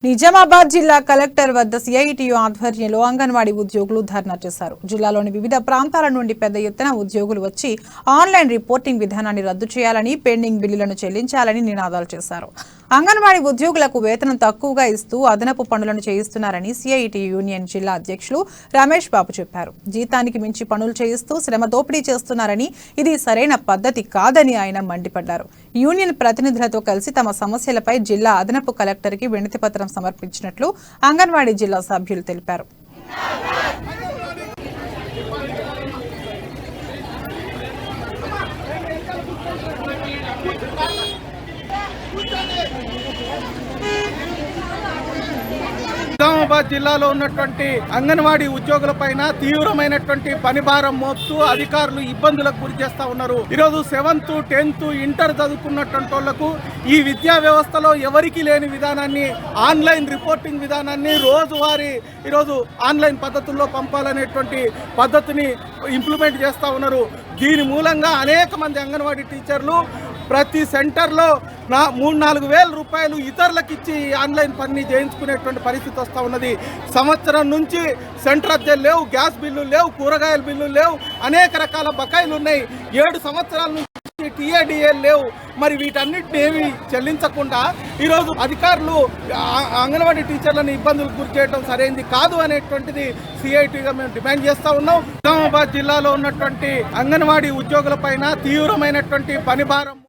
నిజామాబాద్ జిల్లా కలెక్టర్ వద్ద సిఐటియు ఆధ్వర్యంలో అంగన్వాడీ ఉద్యోగులు ధర్నా చేశారు. జిల్లాలోని వివిధ ప్రాంతాల నుండి పెద్ద ఎత్తున ఉద్యోగులు వచ్చి ఆన్లైన్ రిపోర్టింగ్ విధానాన్ని రద్దు చేయాలని, పెండింగ్ బిల్లులను చెల్లించాలని నినాదాలు చేశారు. అంగన్వాడీ ఉద్యోగులకు వేతనం తక్కువగా ఇస్తూ అదనపు పనులను చేయిస్తున్నారని సిఐటియు యూనియన్ జిల్లా అధ్యక్షులు రమేష్ బాబు చెప్పారు. జీతానికి మించి పనులు చేయిస్తూ శ్రమ దోపిడీ చేస్తున్నారని, ఇది సరైన పద్ధతి కాదని ఆయన మండిపడ్డారు. యూనియన్ ప్రతినిధులతో కలిసి తమ సమస్యలపై జిల్లా అదనపు కలెక్టర్కి వినతి పత్రం సమర్పించినట్లు అంగన్వాడీ జిల్లా సభ్యులు తెలిపారు. నిజామాబాద్ జిల్లాలో ఉన్నటువంటి అంగన్వాడీ ఉద్యోగులపైన తీవ్రమైనటువంటి పనిభారం మోపుతూ అధికారులు ఇబ్బందులకు గురి చేస్తా ఉన్నారు. ఈరోజు 7th, 10th, ఇంటర్ చదువుకున్నటువంటి వాళ్లకు ఈ విద్యా వ్యవస్థలో ఎవరికి లేని విధానాన్ని, ఆన్లైన్ రిపోర్టింగ్ విధానాన్ని రోజువారీ ఈరోజు ఆన్లైన్ పద్ధతుల్లో పంపాలనేటువంటి పద్ధతిని ఇంప్లిమెంట్ చేస్తూ ఉన్నారు. దీని మూలంగా అనేక మంది అంగన్వాడీ టీచర్లు ప్రతి సెంటర్లో 3-4 వేల రూపాయలు ఇతరులకు ఇచ్చి ఆన్లైన్ పని చేయించుకునేటువంటి పరిస్థితి వస్తూ ఉన్నది. సంవత్సరం నుంచి సెంటర్ అద్దెలు లేవు, గ్యాస్ బిల్లులు లేవు, కూరగాయల బిల్లులు లేవు, అనేక రకాల బకాయిలు ఉన్నాయి. 7 సంవత్సరాల నుంచి టీఏడిఏలు లేవు. మరి వీటన్నిటిని ఏమి చెల్లించకుండా ఈరోజు అధికారులు అంగన్వాడీ టీచర్లను ఇబ్బందులకు గురి చేయడం సరైనది కాదు అనేటువంటిది సిఐటిగా మేము డిమాండ్ చేస్తూ ఉన్నాం. నిజామాబాద్ జిల్లాలో ఉన్నటువంటి అంగన్వాడీ ఉద్యోగులపైన తీవ్రమైనటువంటి పనిభారం